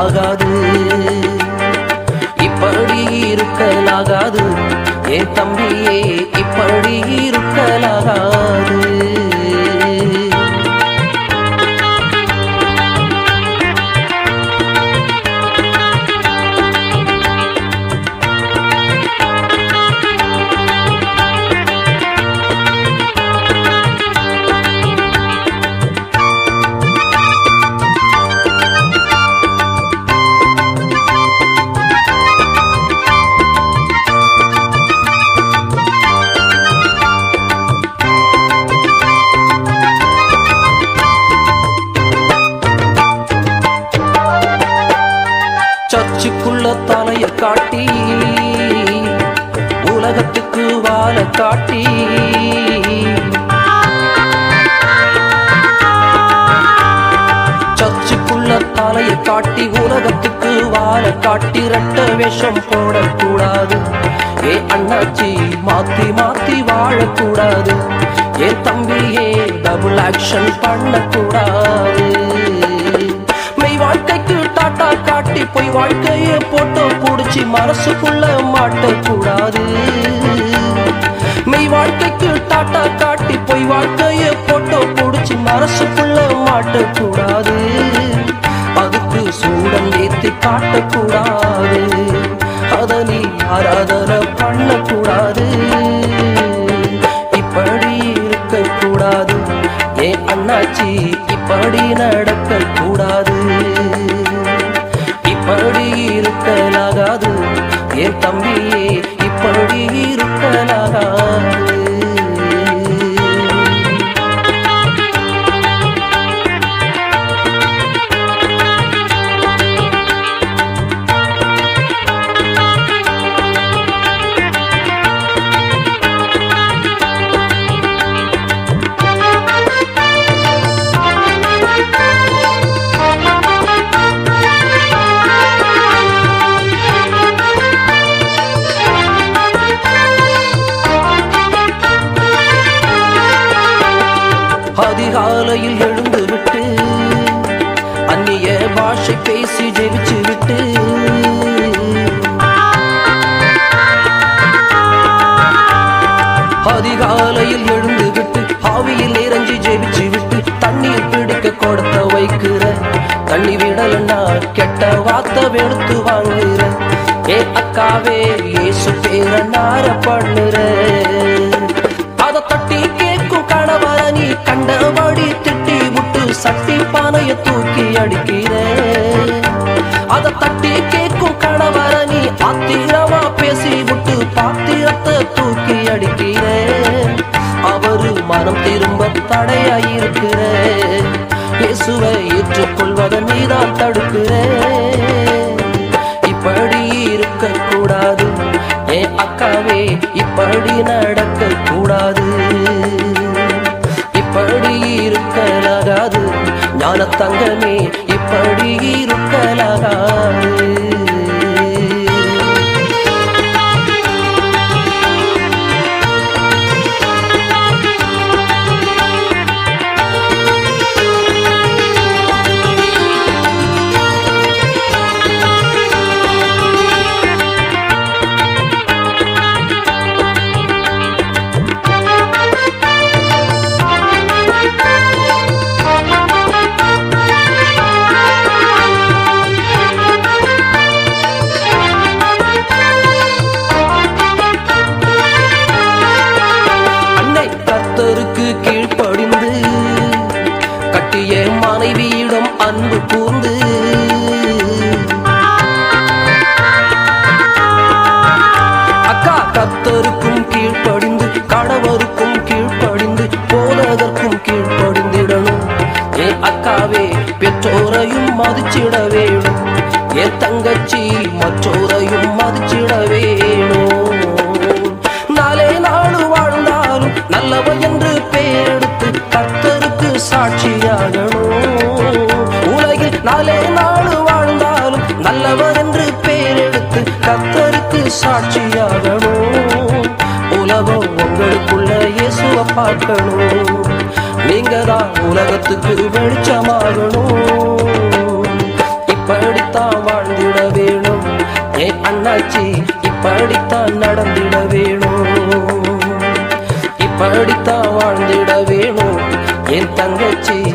இருக்கலாகாது, இப்படி இருக்கலாகாது. என் தம்பியே இப்படி இருக்கலாகாது. சர்ச்சுக்குள்ள தலைய காட்டி உலகத்துக்கு வாழ காட்டி, சர்ச்சுக்குள்ள தலைய காட்டி உலகத்துக்கு வாழ காட்டி ரெட்ட வேஷம் போடக்கூடாது. ஏ அண்ணாச்சி மாத்தி மாத்தி வாழக்கூடாது. ஏ தம்பியே டபுள் ஆக்ஷன் பண்ணக்கூடாது. மெய் வாழ்க்கைக்கு டாட்டா காட்டி போய் வாழ்க்கைய போட்டோ புடிச்சு மனசுக்குள்ள மாட்டக்கூடாது. மெய் வாழ்க்கைக்கு டாட்டா காட்டி போய் வாழ்க்கைய போட்டோ புடிச்சு மனசுக்குள்ள மாட்டக்கூடாது. அதுக்கு சூடம் ஏத்தி காட்டக்கூடாது. அத நீ ஆராதனை பண்ணக்கூடாது. இப்படி இருக்கக்கூடாது. ஏ அண்ணாச்சி இப்படி நடக்கக்கூடாது. இப்படி இருக்கலாகாது. என் தம்பியே இப்படி இருக்கலாகாது. அதிகாலையில் எழுந்து விட்டு அந்நிய பாஷை பேசி ஜெபிச்சு விட்டு, அதிகாலையில் எழுந்து விட்டு ஆவியில் இறங்கி ஜெபிச்சு விட்டு தண்ணீர் பிடிக்க கொடுத்த வைக்கிற, தண்ணி விடலன்னா கெட்ட வார்த்தை வெளுத்து வாங்குற. ஏ அக்காவே இயேசு பேர நார பண்ணுற. அத தட்டி கேட்கும் கணவர நீ கண்டபடி திட்டி விட்டு சட்டி பானைய தூக்கி அடிக்கிற. அத தட்டி கேட்கும் கணவர நீ ஆத்திரமா பேசி விட்டு பாத்திரத்தை தூக்கி அடிக்கிற. அவரு மனம் திரும்ப தடையாயிருக்கிற. இயேசுவை ஏற்றுக்கொள்வதை நீதான் தடுக்கிற. இப்படி இருக்கக்கூடாது. ஏ அக்காவே இப்படி நடக்கக்கூடாது. இப்படி இருக்கலாகாது. ஞான தங்கமே இப்படி இருக்கலாகாது. கீழ்ப்படிந்து கட்டிய மனைவியிடம் அன்பு கூர்ந்து, அக்கா கர்த்தருக்கும் கீழ்ப்படிந்து கணவருக்கும் கீழ்ப்படிந்து போதகர்க்கும் கீழ்ப்படிந்திடணும். ஏ அக்காவே பெற்றோரையும் மதிச்சிட வேணும். ஏ தங்கச்சி மற்றோரையும் மதிச்சிட வேணும். நாளே நாடு வாழ்ந்தாலும் நல்லவ என்று பேரெடுத்து கர்த்தருக்கு சாட்சியாகணும். உலகில் நாளே நாடு வாழ்ந்தாலும் நல்லவர் என்று பேரெடுத்து கர்த்தருக்கு சாட்சியாகணும். உலகம் உங்களுக்குள்ள இயேசுவை பார்க்கணும். நீங்க தான் உலகத்துக்கு வெளிச்சமாகணும். இப்படித்தான் தங்கச்சி இப்படித்தான் நடந்திட வேணும், இப்படித்தான் வாழ்ந்திட வேணும் என் தங்கச்சி.